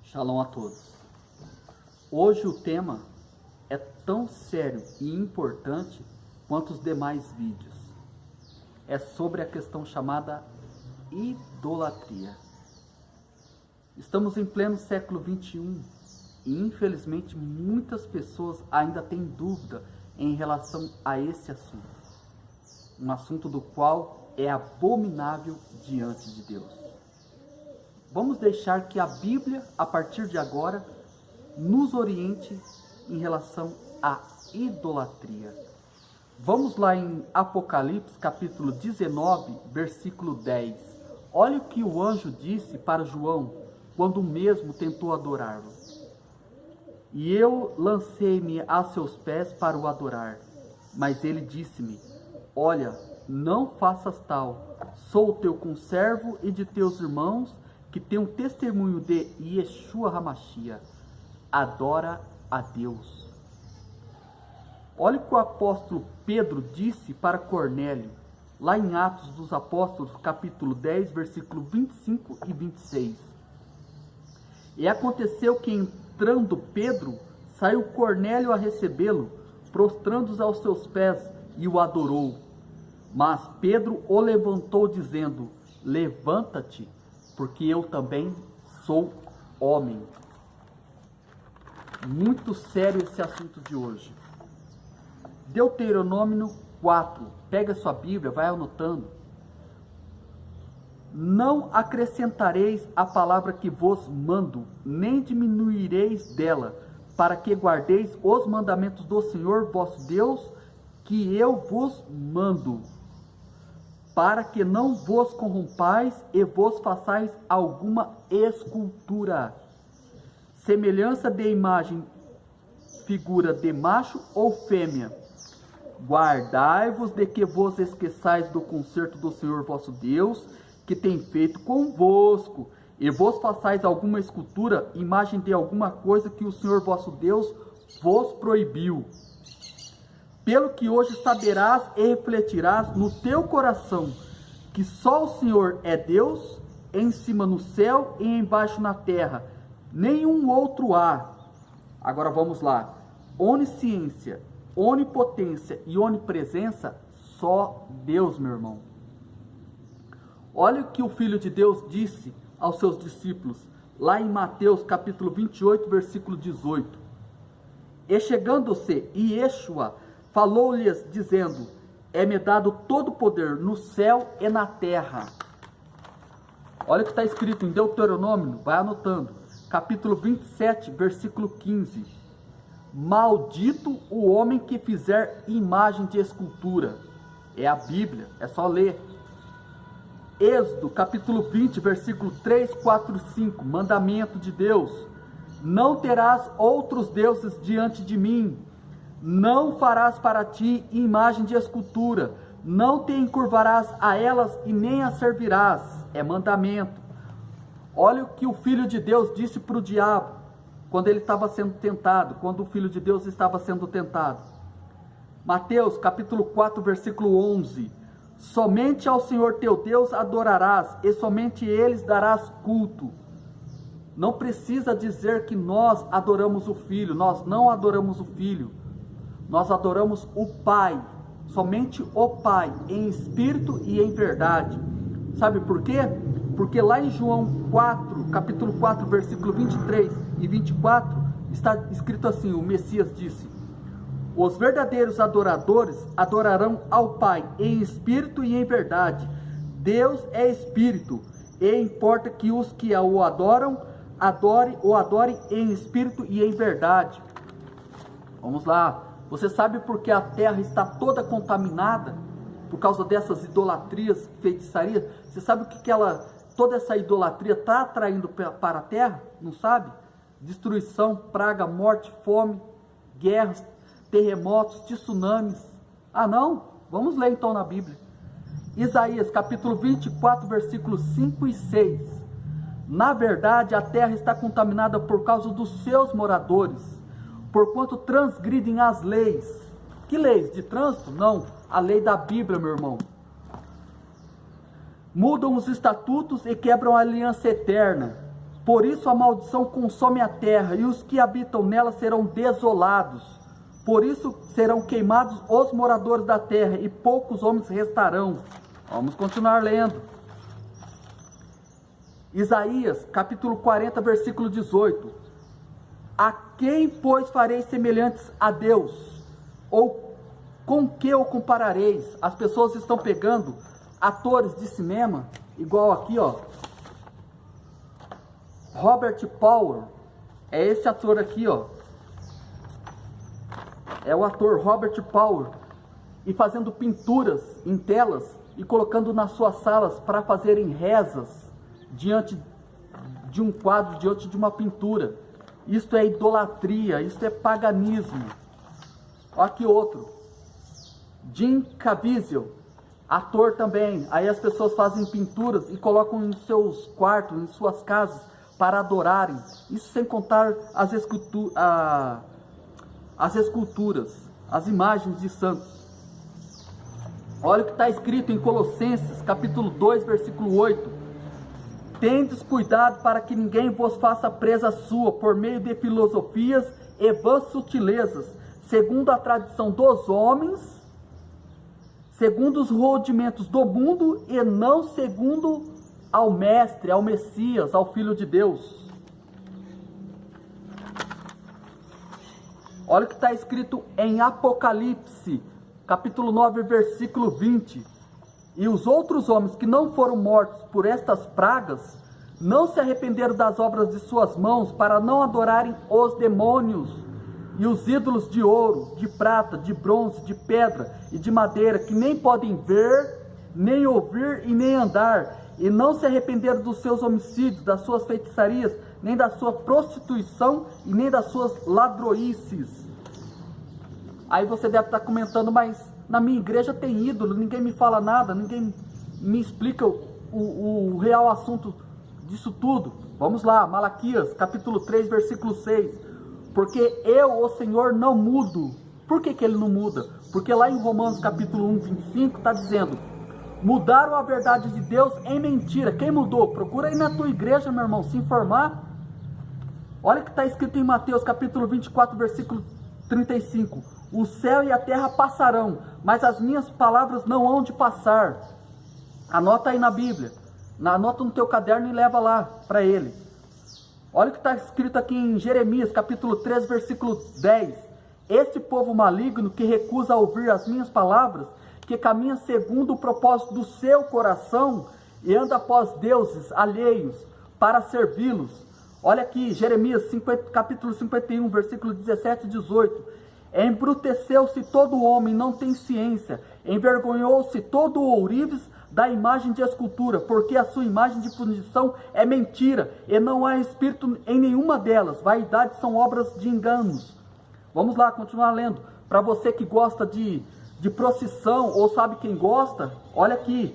Shalom a todos. Hoje o tema é tão sério e importante quanto os demais vídeos. É sobre a questão chamada idolatria. Estamos em pleno século 21 e infelizmente muitas pessoas ainda têm dúvida em relação a esse assunto. Um assunto do qual é abominável diante de Deus. Vamos deixar que a Bíblia, a partir de agora, nos oriente em relação à idolatria. Vamos lá em Apocalipse, capítulo 19, versículo 10. Olha o que o anjo disse para João, quando o mesmo tentou adorá-lo. E eu lancei-me a seus pés para o adorar. Mas ele disse-me: olha, não faças tal. Sou teu conservo e de teus irmãos, que tem um testemunho de Yeshua HaMashiach. Adora a Deus. Olha o que o apóstolo Pedro disse para Cornélio, lá em Atos dos Apóstolos, capítulo 10, versículo 25 e 26. E aconteceu que, entrando Pedro, saiu Cornélio a recebê-lo, prostrando-os aos seus pés, e o adorou. Mas Pedro o levantou, dizendo: levanta-te, porque eu também sou homem. Muito sério esse assunto de hoje. Deuteronômio 4. Pega sua Bíblia, vai anotando. Não acrescentareis a palavra que vos mando, nem diminuireis dela, para que guardeis os mandamentos do Senhor vosso Deus, que eu vos mando, para que não vos corrompais e vos façais alguma escultura, semelhança de imagem, figura de macho ou fêmea. Guardai-vos de que vos esqueçais do concerto do Senhor vosso Deus, que tem feito convosco, e vos façais alguma escultura, imagem de alguma coisa que o Senhor vosso Deus vos proibiu. Pelo que hoje saberás e refletirás no teu coração, que só o Senhor é Deus, em cima no céu e embaixo na terra, nenhum outro há. Agora vamos lá. Onisciência, onipotência e onipresença, só Deus, meu irmão. Olha o que o Filho de Deus disse aos seus discípulos, lá em Mateus capítulo 28, versículo 18. E chegando-se Yeshua, falou-lhes, dizendo: é-me dado todo o poder no céu e na terra. Olha o que está escrito em Deuteronômio, vai anotando, capítulo 27, versículo 15. Maldito o homem que fizer imagem de escultura. É a Bíblia, é só ler. Êxodo, capítulo 20, versículo 3, 4 e 5, mandamento de Deus: não terás outros deuses diante de mim. Não farás para ti imagem de escultura, não te encurvarás a elas e nem as servirás. É mandamento. Olha o que o Filho de Deus disse para o diabo, quando ele estava sendo tentado, quando o Filho de Deus estava sendo tentado. Mateus capítulo 4, versículo 11. Somente ao Senhor teu Deus adorarás, e somente eles darás culto. Não precisa dizer que nós adoramos o Filho, nós não adoramos o Filho. Nós adoramos o Pai, somente o Pai, em espírito e em verdade. Sabe por quê? Porque lá em João 4, capítulo 4, versículo 23 e 24, está escrito assim, o Messias disse: os verdadeiros adoradores adorarão ao Pai em espírito e em verdade. Deus é espírito, e importa que os que o adoram, o adorem em espírito e em verdade. Vamos lá. Você sabe por que a terra está toda contaminada? Por causa dessas idolatrias, feitiçarias? Você sabe o que toda essa idolatria está atraindo para a terra? Não sabe? Destruição, praga, morte, fome, guerras, terremotos, tsunamis. Ah não? Vamos ler então na Bíblia. Isaías capítulo 24, versículos 5 e 6. Na verdade, a terra está contaminada por causa dos seus moradores, porquanto transgridem as leis. Que leis? De trânsito? Não, a lei da Bíblia, meu irmão. Mudam os estatutos e quebram a aliança eterna. Por isso a maldição consome a terra, e os que habitam nela serão desolados. Por isso serão queimados os moradores da terra, e poucos homens restarão. Vamos continuar lendo. Isaías, capítulo 40, versículo 18. A quem, pois, fareis semelhantes a Deus? Ou com que o comparareis? As pessoas estão pegando atores de cinema, igual aqui, ó. Robert Powell, é esse ator aqui, ó. É o ator Robert Powell, e fazendo pinturas em telas e colocando nas suas salas para fazerem rezas diante de um quadro, diante de uma pintura. Isto é idolatria, isto é paganismo. Aqui outro, Jim Caviezel, ator também. Aí as pessoas fazem pinturas e colocam em seus quartos, em suas casas, para adorarem. Isso sem contar as esculturas, as imagens de santos. Olha o que está escrito em Colossenses, capítulo 2, versículo 8. Tendes cuidado para que ninguém vos faça presa sua, por meio de filosofias e vãs sutilezas, segundo a tradição dos homens, segundo os rudimentos do mundo, e não segundo ao Mestre, ao Messias, ao Filho de Deus. Olha o que está escrito em Apocalipse, capítulo 9, versículo 20. E os outros homens que não foram mortos por estas pragas, não se arrependeram das obras de suas mãos, para não adorarem os demônios e os ídolos de ouro, de prata, de bronze, de pedra e de madeira, que nem podem ver, nem ouvir e nem andar, e não se arrependeram dos seus homicídios, das suas feitiçarias, nem da sua prostituição e nem das suas ladroices. Aí você deve estar comentando, mas na minha igreja tem ídolo, ninguém me fala nada, ninguém me explica o real assunto disso tudo. Vamos lá, Malaquias, capítulo 3, versículo 6. Porque eu, o Senhor, não mudo. Por que ele não muda? Porque lá em Romanos, capítulo 1, 25, está dizendo: mudaram a verdade de Deus em mentira. Quem mudou? Procura aí na tua igreja, meu irmão, se informar. Olha o que está escrito em Mateus, capítulo 24, versículo 35. O céu e a terra passarão, mas as minhas palavras não hão de passar. Anota aí na Bíblia, anota no teu caderno e leva lá para ele. Olha o que está escrito aqui em Jeremias, capítulo 3, versículo 10. Este povo maligno que recusa ouvir as minhas palavras, que caminha segundo o propósito do seu coração e anda após deuses alheios para servi-los. Olha aqui, Jeremias, capítulo 51, versículo 17 e 18. Embruteceu-se todo homem, não tem ciência, envergonhou-se todo ourives da imagem de escultura, porque a sua imagem de fundição é mentira, e não há espírito em nenhuma delas. Vaidade são obras de enganos. Vamos lá, continuar lendo. Para você que gosta de procissão, ou sabe quem gosta, olha aqui,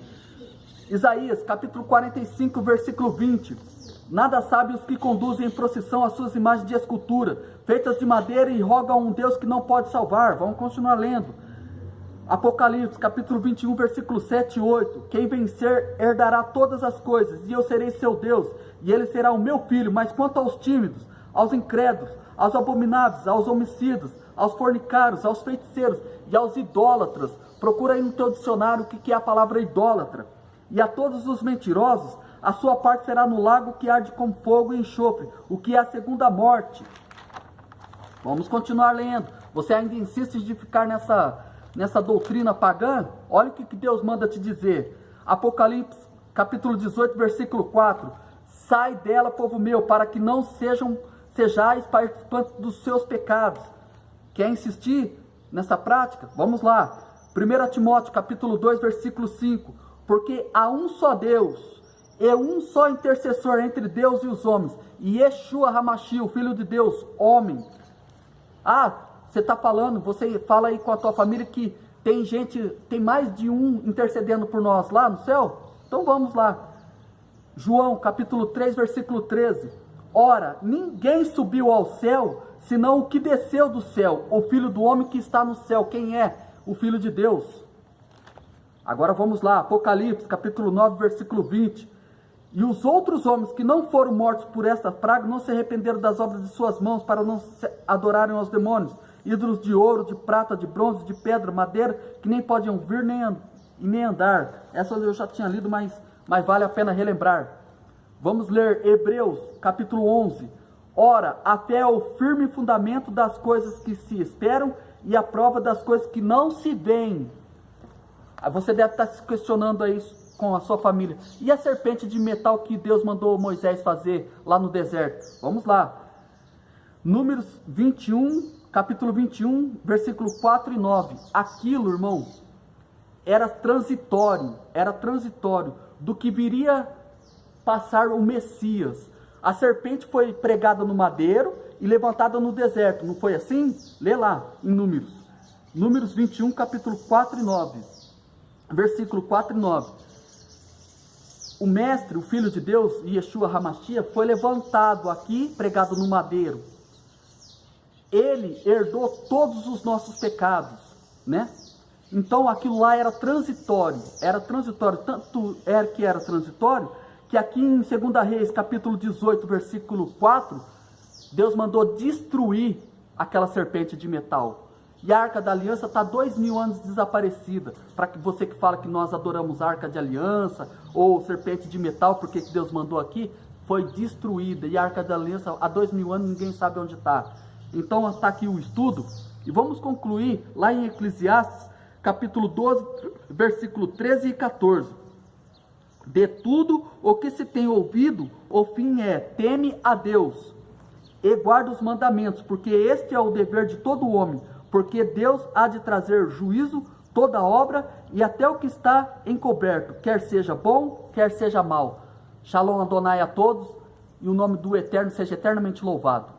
Isaías, capítulo 45, versículo 20. Nada sabe os que conduzem em procissão as suas imagens de escultura, feitas de madeira, e rogam a um Deus que não pode salvar. Vamos continuar lendo. Apocalipse, capítulo 21, versículo 7 e 8. Quem vencer herdará todas as coisas, e eu serei seu Deus, e ele será o meu filho. Mas quanto aos tímidos, aos incrédulos, aos abomináveis, aos homicidas, aos fornicários, aos feiticeiros e aos idólatras, procura aí no teu dicionário o que é a palavra idólatra. E a todos os mentirosos, a sua parte será no lago que arde com fogo e enxofre, o que é a segunda morte. Vamos continuar lendo. Você ainda insiste de ficar nessa doutrina pagã? Olha o que Deus manda te dizer. Apocalipse, capítulo 18, versículo 4. Sai dela, povo meu, para que não sejais participantes dos seus pecados. Quer insistir nessa prática? Vamos lá. 1 Timóteo, capítulo 2, versículo 5. Porque há um só Deus e um só intercessor entre Deus e os homens, e Yeshua Hamashi, o Filho de Deus, homem. Ah, você está falando, você fala aí com a tua família que tem mais de um intercedendo por nós lá no céu? Então vamos lá. João, capítulo 3, versículo 13. Ora, ninguém subiu ao céu, senão o que desceu do céu, o Filho do homem que está no céu. Quem é? O Filho de Deus. Agora vamos lá, Apocalipse, capítulo 9, versículo 20. E os outros homens que não foram mortos por esta praga não se arrependeram das obras de suas mãos para não adorarem aos demônios, ídolos de ouro, de prata, de bronze, de pedra, madeira, que nem podiam vir nem andar. Essa eu já tinha lido, mas vale a pena relembrar. Vamos ler Hebreus, capítulo 11. Ora, a fé é o firme fundamento das coisas que se esperam e a prova das coisas que não se veem. Você deve estar se questionando aí com a sua família. E a serpente de metal que Deus mandou Moisés fazer lá no deserto? Vamos lá. Números 21, capítulo 21, versículo 4 e 9. Aquilo, irmão, era transitório do que viria passar o Messias. A serpente foi pregada no madeiro e levantada no deserto, não foi assim? Lê lá em Números. Números 21, capítulo 4 e 9. Versículo 4 e 9. O mestre, o Filho de Deus, Yeshua HaMashiach, foi levantado aqui, pregado no madeiro. Ele herdou todos os nossos pecados, né? Então aquilo lá era transitório, tanto que era transitório, que aqui em 2 Reis, capítulo 18, versículo 4, Deus mandou destruir aquela serpente de metal. E a Arca da Aliança está 2000 anos desaparecida. Para que você que fala que nós adoramos a Arca de Aliança ou serpente de metal, porque que Deus mandou aqui, foi destruída. E a Arca da Aliança há 2000 anos ninguém sabe onde está. Então está aqui o estudo. E vamos concluir lá em Eclesiastes, capítulo 12, versículo 13 e 14. De tudo o que se tem ouvido, o fim é: teme a Deus e guarda os mandamentos, porque este é o dever de todo homem. Porque Deus há de trazer juízo toda obra e até o que está encoberto, quer seja bom, quer seja mal. Shalom Adonai a todos, e o nome do Eterno seja eternamente louvado.